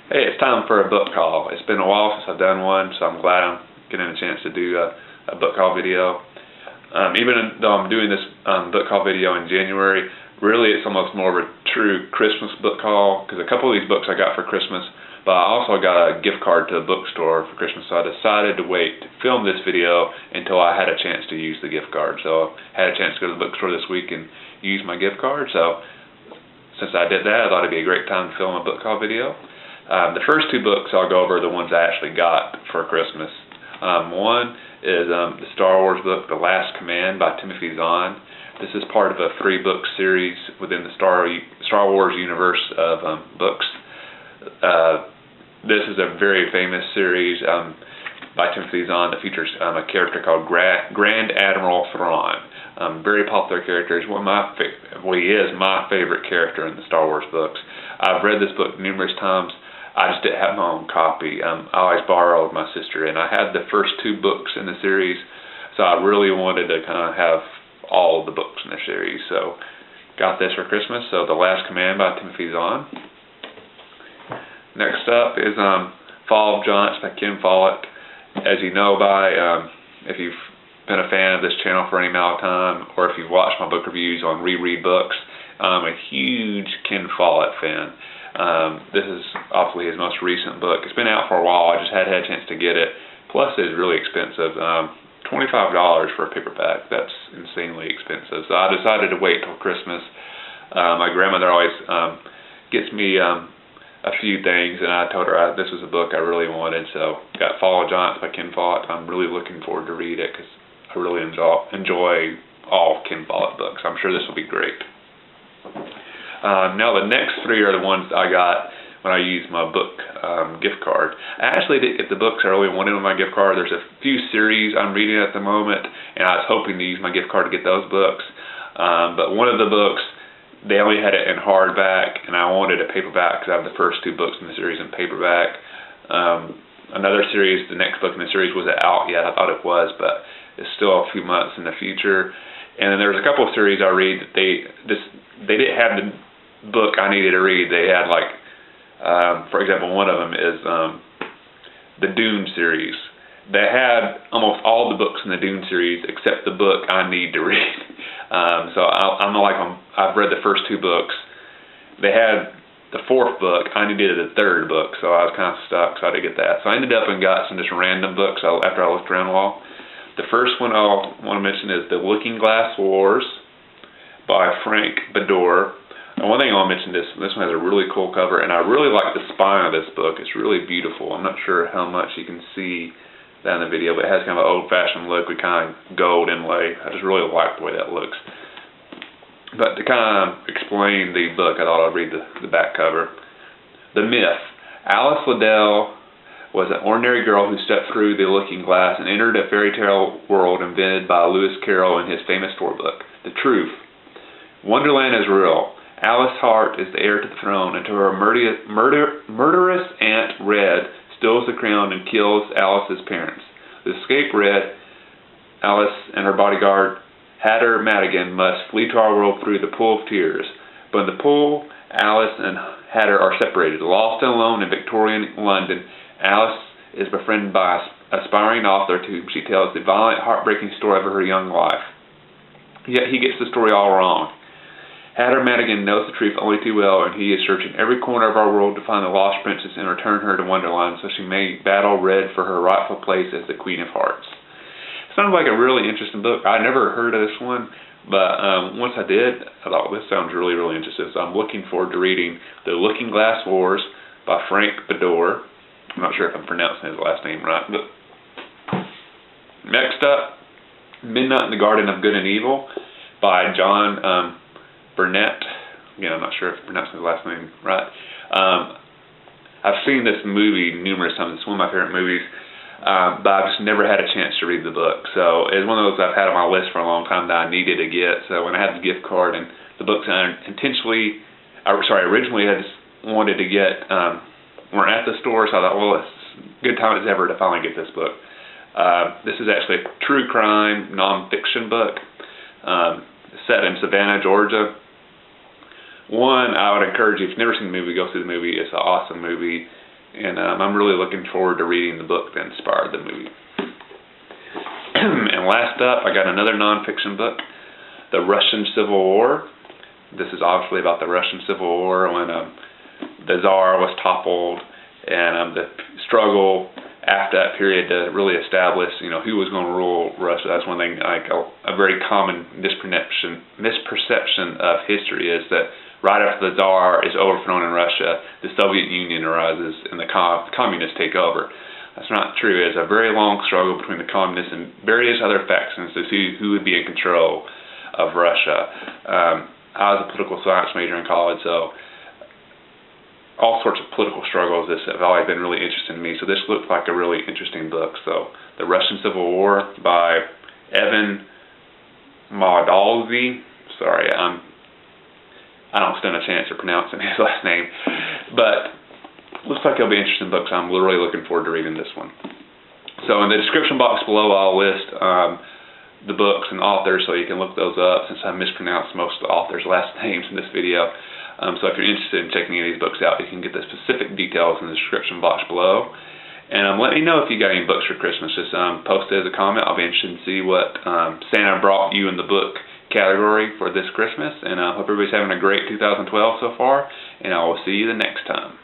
Hey, it's time for a book call. It's been a while since I've done one, so I'm glad I'm getting a chance to do a book call video. Even though I'm doing this book call video in January, really it's almost more of a true Christmas book call, because a couple of these books I got for Christmas, but I also got a gift card to a bookstore for Christmas, so I decided to wait to film this video until I had a chance to use the gift card. So I had a chance to go to the bookstore this week and use my gift card, so since I did that, I thought it'd be a great time to film a book call video. The first two books I'll go over are the ones I actually got for Christmas. One is the Star Wars book, The Last Command by Timothy Zahn. This is part of a 3-book series within the Star Wars universe of books. This is a very famous series by Timothy Zahn that features a character called Grand Admiral Thrawn. Very popular character. He's he is my favorite character in the Star Wars books. I've read this book numerous times. I just didn't have my own copy. I always borrowed my sister, and I had the first 2 books in the series, so I really wanted to kind of have all of the books in the series. So got this for Christmas. So The Last Command by Timothy Zahn. Next up is Fall of Giants by Ken Follett. As you know by, if you've been a fan of this channel for any amount of time, or if you've watched my book reviews on Reread Books, I'm a huge Ken Follett fan. This is obviously his most recent book. It's been out for a while. I just hadn't had a chance to get it. Plus, it's really expensive. $25 for a paperback. That's insanely expensive. So I decided to wait till Christmas. My grandmother always gets me a few things, and I told her this was a book I really wanted. So got Fall of Giants by Ken Follett. I'm really looking forward to read it because I really enjoy all Ken Follett books. I'm sure this will be great. Now the next 3 are the ones I got when I used my book gift card. I actually didn't get the books I really wanted with my gift card. There's a few series I'm reading at the moment, and I was hoping to use my gift card to get those books. But one of the books, they only had it in hardback, and I wanted a paperback because I have the first 2 books in the series in paperback. Another series, the next book in the series wasn't out yet. I thought it was, but it's still a few months in the future. And then there's a couple of series I read that they didn't have the book I needed to read. They had, like, for example, one of them is the Dune series. They had almost all the books in the Dune series except the book I need to read. So I've read the first 2 books. They had the 4th book. I needed the 3rd book, so I was kind of stuck, so I didn't get that. So I ended up and got some just random books after I looked around a while. The first one I want to mention is The Looking Glass Wars by Beddor. And one thing I want to mention is this one has a really cool cover, and I really like the spine of this book. It's really beautiful. I'm not sure how much you can see that in the video, but it has kind of an old-fashioned look with kind of gold inlay. I just really like the way that looks. But to kind of explain the book, I thought I'd read the back cover. The myth. Alice Liddell was an ordinary girl who stepped through the looking glass and entered a fairy tale world invented by Lewis Carroll in his famous storybook. The truth. Wonderland is real. Alice Hart is the heir to the throne, and to her murderous Aunt Red steals the crown and kills Alice's parents. To escape Red, Alice and her bodyguard, Hatter Madigan, must flee to our world through the Pool of Tears. But in the pool, Alice and Hatter are separated. Lost and alone in Victorian London, Alice is befriended by an aspiring author to whom she tells the violent, heartbreaking story of her young life. Yet he gets the story all wrong. Hatter Madigan knows the truth only too well, and he is searching every corner of our world to find the lost princess and return her to Wonderland so she may battle Red for her rightful place as the Queen of Hearts. Sounds like a really interesting book. I never heard of this one, but once I did, I thought, well, this sounds really, really interesting. So I'm looking forward to reading The Looking Glass Wars by Beddor. I'm not sure if I'm pronouncing his last name right. But next up, Midnight in the Garden of Good and Evil by John Berendt. Again, I'm not sure if I'm pronouncing his last name right. I've seen this movie numerous times. It's one of my favorite movies, but I've just never had a chance to read the book. So it's one of those I've had on my list for a long time that I needed to get. So when I had the gift card and the books I originally I just wanted to get weren't at the store, so I thought, well, it's a good time as ever to finally get this book. This is actually a true crime, non-fiction book set in Savannah, Georgia. One, I would encourage you, if you've never seen the movie, go see the movie. It's an awesome movie. And I'm really looking forward to reading the book that inspired the movie. And last up, I got another nonfiction book, The Russian Civil War. This is obviously about the Russian Civil War when the Tsar was toppled, and the struggle after that period to really establish, who was going to rule Russia. That's one thing, like a very common misperception of history is that right after the Tsar is overthrown in Russia, the Soviet Union arises and the communists take over. That's not true. It's a very long struggle between the communists and various other factions to see who would be in control of Russia. I was a political science major in college, so all sorts of political struggles have always been really interesting to me. So this looks like a really interesting book. So The Russian Civil War by Evan Mawdsley. Sorry, I don't stand a chance of pronouncing his last name, but looks like it'll be an interesting book. So I'm really looking forward to reading this one. So in the description box below, I'll list the books and authors, so you can look those up, since I mispronounced most of the authors' last names in this video. So if you're interested in checking any of these books out, you can get the specific details in the description box below. And let me know if you got any books for Christmas. Just post it as a comment. I'll be interested to see what Santa brought you in the book category for this Christmas. And I hope everybody's having a great 2012 so far. And I will see you the next time.